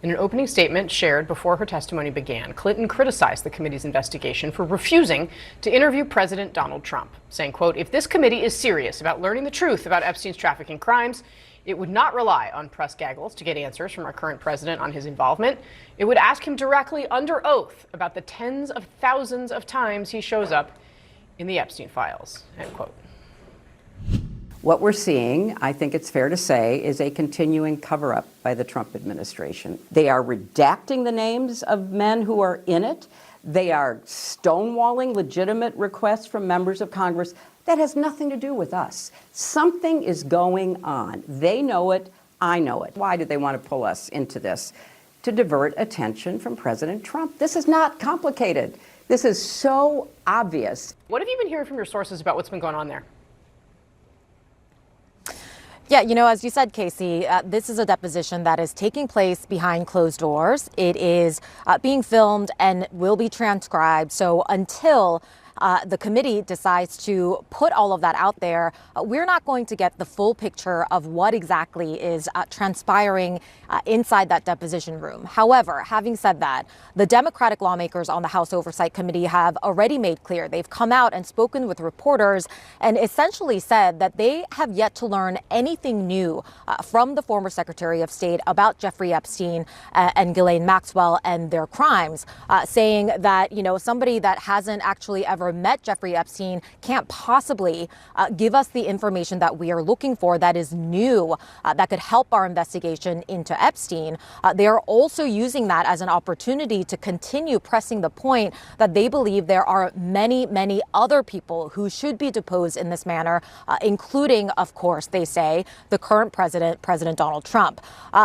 In an opening statement shared before her testimony began, Clinton criticized the committee's investigation for refusing to interview President Donald Trump, saying, quote, "If this committee is serious about learning the truth about Epstein's trafficking crimes, it would not rely on press gaggles to get answers from our current president on his involvement. It would ask him directly under oath about the tens of thousands of times he shows up in the Epstein files," end quote. What we're seeing, I think it's fair to say, is a continuing cover-up by the Trump administration. They are redacting the names of men who are in it. They are stonewalling legitimate requests from members of Congress. That has nothing to do with us. Something is going on. They know it. I know it. Why do they want to pull us into this? To divert attention from President Trump. This is not complicated. This is so obvious. What have you been hearing from your sources about what's been going on there? Yeah, as you said, Casey, this is a deposition that is taking place behind closed doors. It is being filmed and will be transcribed. So until the committee decides to put all of that out there, we're not going to get the full picture of what exactly is transpiring inside that deposition room. However, having said that, the Democratic lawmakers on the House Oversight Committee have already made clear they've come out and spoken with reporters and essentially said that they have yet to learn anything new from the former Secretary of State about Jeffrey Epstein and Ghislaine Maxwell and their crimes, saying that, somebody that hasn't actually ever met Jeffrey Epstein can't possibly give us the information that we are looking for that is new, that could help our investigation into Epstein. They are also using that as an opportunity to continue pressing the point that they believe there are many, many other people who should be deposed in this manner, including, of course, they say, the current president, President Donald Trump.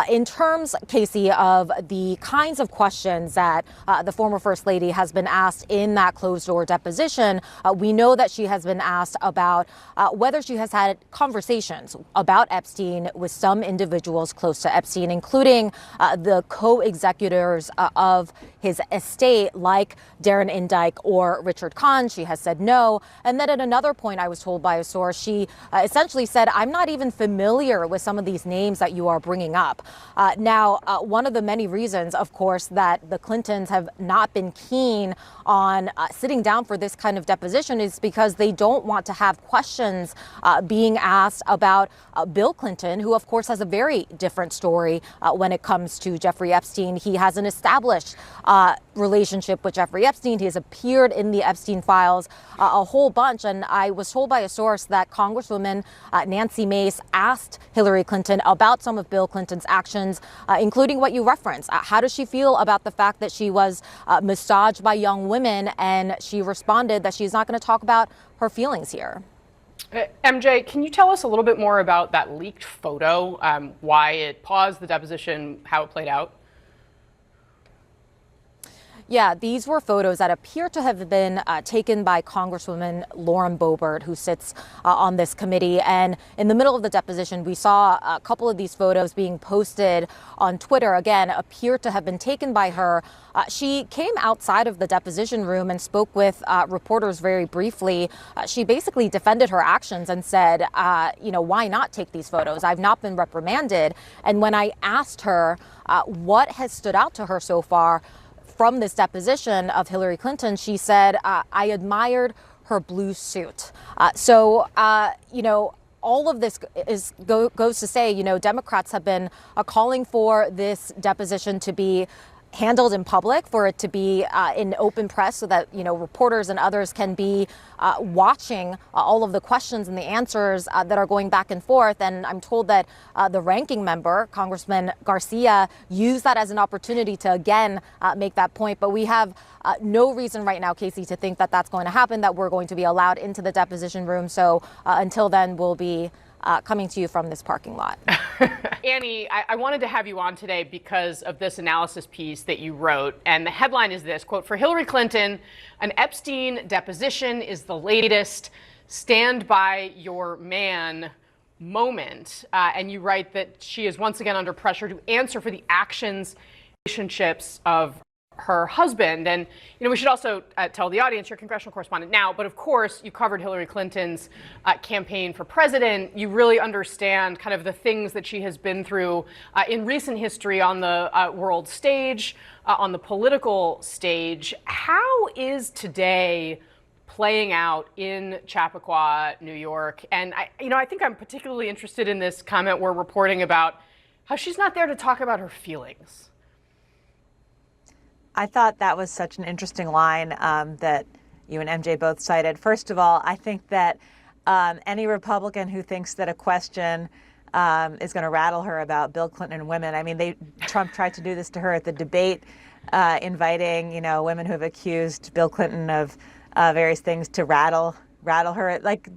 In terms, Casey, of the kinds of questions that the former First Lady has been asked in that closed-door deposition, we know that she has been asked about whether she has had conversations about Epstein with some individuals close to Epstein, including the co-executors of his estate, like Darren Indyke or Richard Kahn. She has said no. And then at another point, I was told by a source, she essentially said, "I'm not even familiar with some of these names that you are bringing up." Now, one of the many reasons, of course, that the Clintons have not been keen on sitting down for this kind of deposition is because they don't want to have questions being asked about Bill Clinton, who, of course, has a very different story when it comes to Jeffrey Epstein. He has an established relationship with Jeffrey Epstein. He has appeared in the Epstein files a whole bunch. And I was told by a source that Congresswoman Nancy Mace asked Hillary Clinton about some of Bill Clinton's actions, including what you referenced. How does she feel about the fact that she was massaged by young women? And she responded that she's not going to talk about her feelings here. MJ, can you tell us a little bit more about that leaked photo, why it paused the deposition, how it played out? Yeah, these were photos that appear to have been taken by Congresswoman Lauren Boebert, who sits on this committee. And in the middle of the deposition, we saw a couple of these photos being posted on Twitter, again, appear to have been taken by her. She came outside of the deposition room and spoke with reporters very briefly. She basically defended her actions and said, why not take these photos? I've not been reprimanded. And when I asked her what has stood out to her so far from this deposition of Hillary Clinton, she said, I admired her blue suit. All of this goes to say, Democrats have been calling for this deposition to be handled in public, for it to be in open press so that, reporters and others can be watching all of the questions and the answers that are going back and forth. And I'm told that the ranking member, Congressman Garcia, used that as an opportunity to, again, make that point. But we have no reason right now, Casey, to think that that's going to happen, that we're going to be allowed into the deposition room. So until then, we'll be coming to you from this parking lot. Annie, I wanted to have you on today because of this analysis piece that you wrote. And the headline is this, quote, "For Hillary Clinton, an Epstein deposition is the latest stand by your man moment." And you write that she is once again under pressure to answer for the actions, relationships of her husband. And, we should also tell the audience, you're a congressional correspondent now, but of course you covered Hillary Clinton's campaign for president. You really understand kind of the things that she has been through in recent history on the world stage, on the political stage. How is today playing out in Chappaqua, New York? And I think I'm particularly interested in this comment we're reporting about how she's not there to talk about her feelings. I thought that was such an interesting line that you and MJ both cited. First of all, I think that any Republican who thinks that a question is going to rattle her about Bill Clinton and women, I mean, Trump tried to do this to her at the debate, inviting, women who have accused Bill Clinton of various things to rattle her. Like,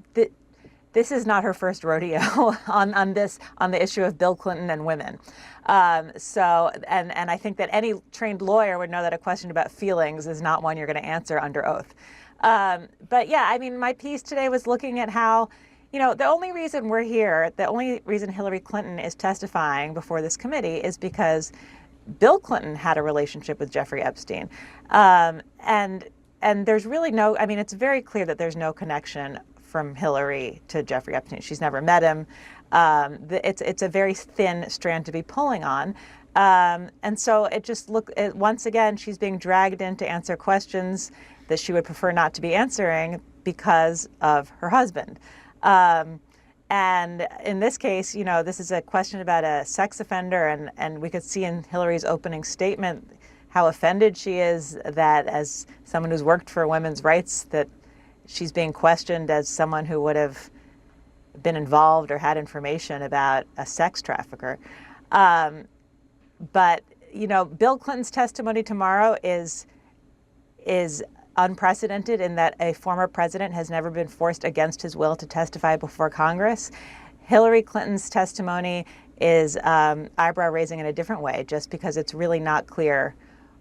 this is not her first rodeo on the issue of Bill Clinton and women. And I think that any trained lawyer would know that a question about feelings is not one you're going to answer under oath. But yeah, I mean, my piece today was looking at how, the only reason we're here, the only reason Hillary Clinton is testifying before this committee is because Bill Clinton had a relationship with Jeffrey Epstein. And there's really it's very clear that there's no connection from Hillary to Jeffrey Epstein. She's never met him. It's a very thin strand to be pulling on. And so once again, she's being dragged in to answer questions that she would prefer not to be answering because of her husband. And in this case, this is a question about a sex offender, and we could see in Hillary's opening statement how offended she is that as someone who's worked for women's rights, that she's being questioned as someone who would have been involved or had information about a sex trafficker. But, Bill Clinton's testimony tomorrow is unprecedented in that a former president has never been forced against his will to testify before Congress. Hillary Clinton's testimony is eyebrow raising in a different way, just because it's really not clear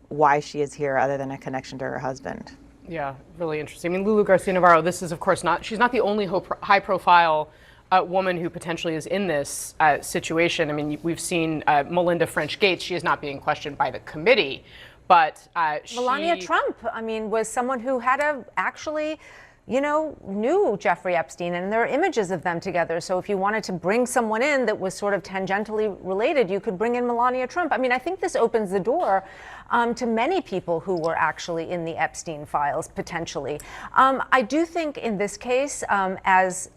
why she is here other than a connection to her husband. Yeah, really interesting. I mean, Lulu Garcia-Navarro, this is, of course, she's not the only high-profile woman who potentially is in this situation. I mean, we've seen Melinda French Gates. She is not being questioned by the committee, but Melania Trump, was someone who had actually, knew Jeffrey Epstein, and there are images of them together. So if you wanted to bring someone in that was sort of tangentially related, you could bring in Melania Trump. I mean, I think this opens the door to many people who were actually in the Epstein files, potentially. I do think in this case, as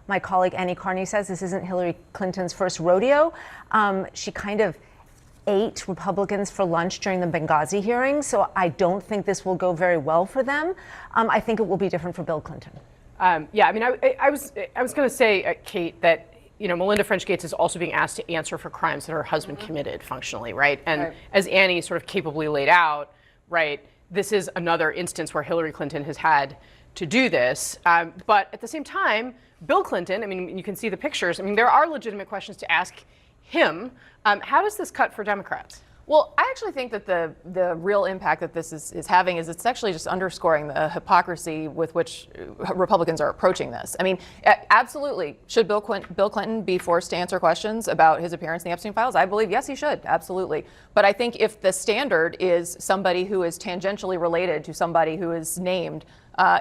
my colleague Annie Carney says, this isn't Hillary Clinton's first rodeo. She kind of ate Republicans for lunch during the Benghazi hearings, so I don't think this will go very well for them. I think it will be different for Bill Clinton. Yeah, I mean, I was going to say, Kate, that Melinda French Gates is also being asked to answer for crimes that her husband committed functionally, right? And as Annie sort of capably laid out, right, this is another instance where Hillary Clinton has had to do this. But at the same time, Bill Clinton, I mean, you can see the pictures. I mean, there are legitimate questions to ask him. How does this cut for Democrats? Well, I actually think that the real impact that this is having is it's actually just underscoring the hypocrisy with which Republicans are approaching this. I mean, absolutely, should Bill Clinton be forced to answer questions about his appearance in the Epstein files? I believe, yes, he should, absolutely. But I think if the standard is somebody who is tangentially related to somebody who is named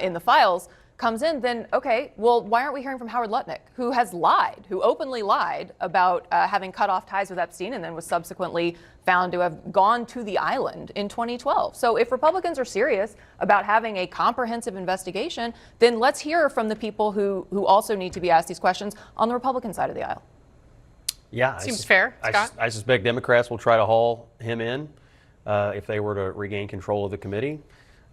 in the files, comes in, then okay, well, why aren't we hearing from Howard Lutnick, who has lied, who openly lied about having cut off ties with Epstein and then was subsequently found to have gone to the island in 2012. So if Republicans are serious about having a comprehensive investigation, then let's hear from the people who also need to be asked these questions on the Republican side of the aisle. Yeah. Seems fair, Scott? I suspect Democrats will try to haul him in if they were to regain control of the committee.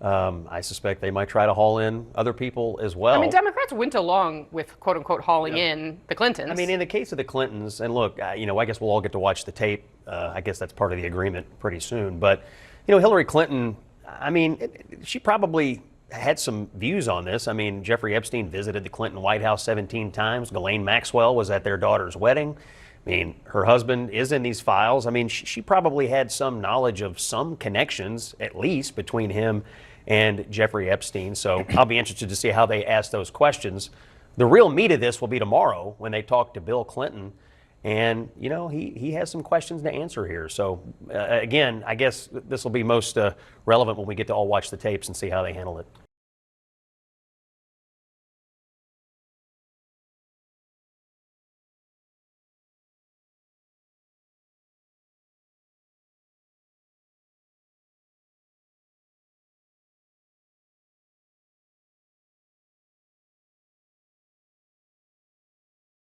I suspect they might try to haul in other people as well. I mean, Democrats went along with, quote unquote, hauling in the Clintons. I mean, in the case of the Clintons, and look, I guess we'll all get to watch the tape. I guess that's part of the agreement pretty soon. But, Hillary Clinton, I mean, she probably had some views on this. I mean, Jeffrey Epstein visited the Clinton White House 17 times. Ghislaine Maxwell was at their daughter's wedding. I mean, her husband is in these files. I mean, she probably had some knowledge of some connections, at least, between him and Jeffrey Epstein. So I'll be interested to see how they ask those questions. The real meat of this will be tomorrow when they talk to Bill Clinton. And, you know, he has some questions to answer here. So, again, I guess this will be most relevant when we get to all watch the tapes and see how they handle it.